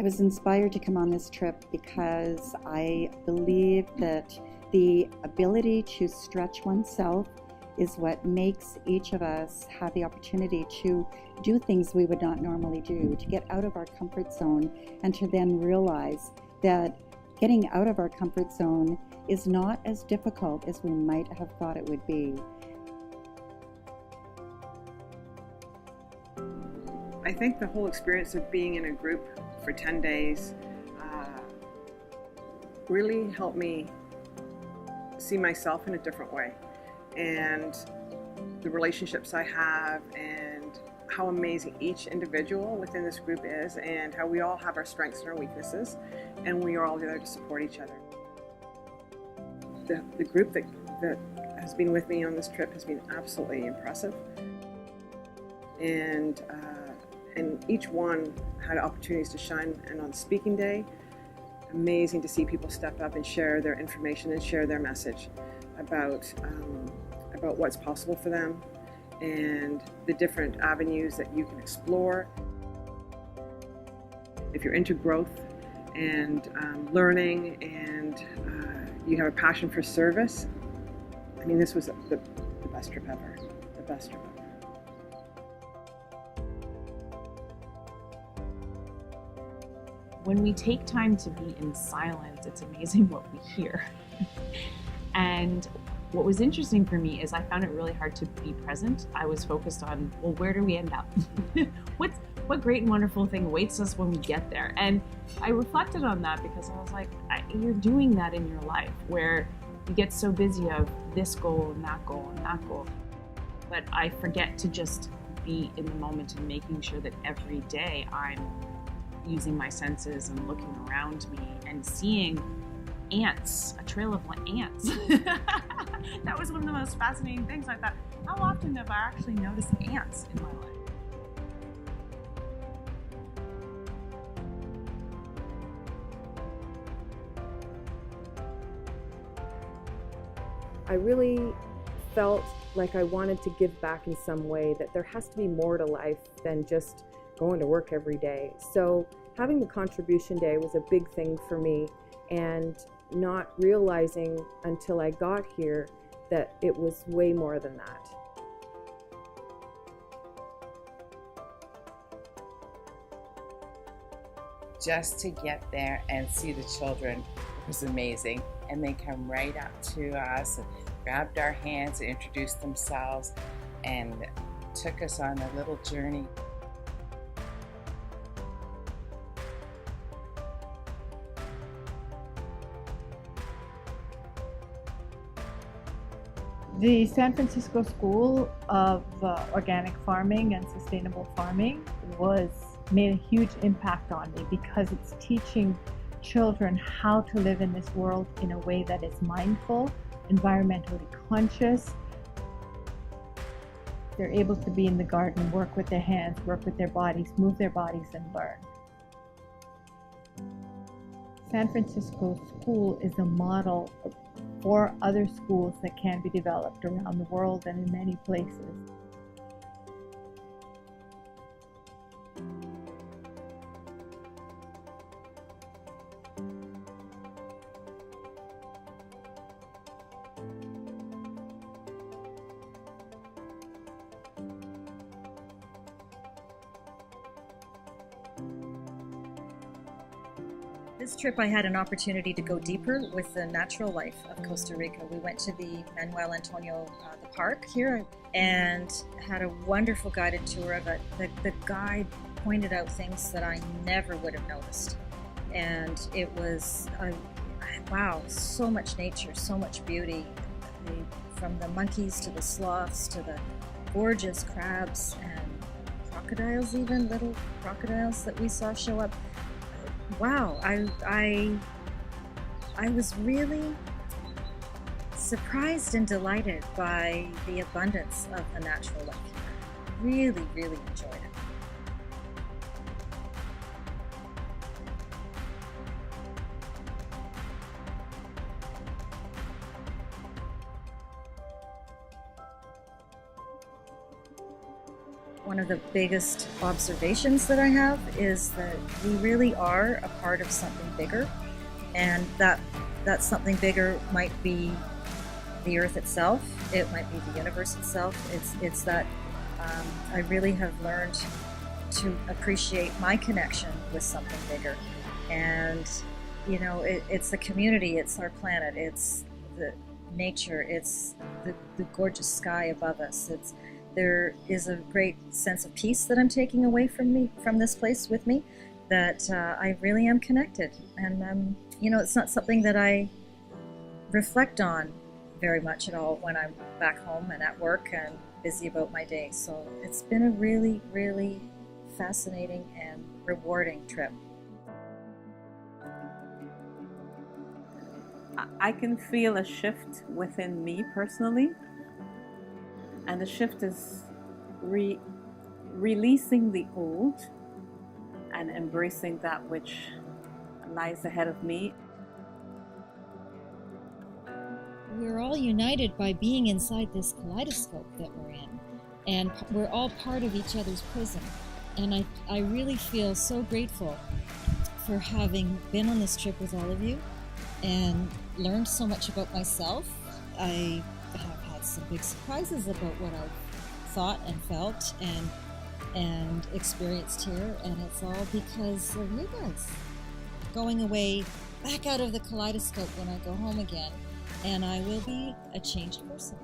I was inspired to come on this trip because I believe that the ability to stretch oneself is what makes each of us have the opportunity to do things we would not normally do, to get out of our comfort zone, and to then realize that getting out of our comfort zone is not as difficult as we might have thought it would be. I think the whole experience of being in a group for 10 days really helped me see myself in a different way, and the relationships I have, and how amazing each individual within this group is, and how we all have our strengths and our weaknesses, and we are all there to support each other. The group that has been with me on this trip has been absolutely impressive, and each one had opportunities to shine. And on speaking day, amazing to see people step up and share their information and share their message about what's possible for them and the different avenues that you can explore. If you're into growth and learning, and you have a passion for service, I mean, this was the best trip ever, the best trip ever. When we take time to be in silence, it's amazing what we hear. And what was interesting for me is I found it really hard to be present. I was focused on, well, where do we end up? What great and wonderful thing awaits us when we get there? And I reflected on that because I was like, you're doing that in your life, where you get so busy of this goal and that goal and that goal. But I forget to just be in the moment and making sure that every day I'm using my senses and looking around me and seeing ants, a trail of ants. That was one of the most fascinating things. I thought, how often have I actually noticed ants in my life? I really felt like I wanted to give back in some way, that there has to be more to life than just going to work every day. So having the contribution day was a big thing for me, and not realizing until I got here that it was way more than that. Just to get there and see the children was amazing. And they come right up to us and grabbed our hands and introduced themselves and took us on a little journey. The San Francisco School of Organic Farming and Sustainable Farming made a huge impact on me, because it's teaching children how to live in this world in a way that is mindful, environmentally conscious. They're able to be in the garden, work with their hands, work with their bodies, move their bodies, and learn. San Francisco School is a model for other schools that can be developed around the world and in many places. This trip I had an opportunity to go deeper with the natural life of Costa Rica. We went to the Manuel Antonio, the park here, and had a wonderful guided tour of it. The guide pointed out things that I never would have noticed. And it was, wow, so much nature, so much beauty. From the monkeys to the sloths to the gorgeous crabs and crocodiles, even little crocodiles that we saw show up. Wow, I was really surprised and delighted by the abundance of the natural life here. Really, really enjoyed it. One of the biggest observations that I have is that we really are a part of something bigger, and that something bigger might be the earth itself, it might be the universe itself. It's that I really have learned to appreciate my connection with something bigger. And you know, it's the community, it's our planet, it's the nature, it's the gorgeous sky above us. There is a great sense of peace that I'm taking away from this place with me, that I really am connected. And you know, it's not something that I reflect on very much at all when I'm back home and at work and busy about my day. So it's been a really, really fascinating and rewarding trip. I can feel a shift within me personally, and the shift is releasing the old and embracing that which lies ahead of me. We're all united by being inside this kaleidoscope that we're in, and we're all part of each other's prism. And I really feel so grateful for having been on this trip with all of you and learned so much about myself. I have had some big surprises about what I've thought and felt and experienced here, and it's all because of you guys. Going away back out of the kaleidoscope when I go home again, and I will be a changed person.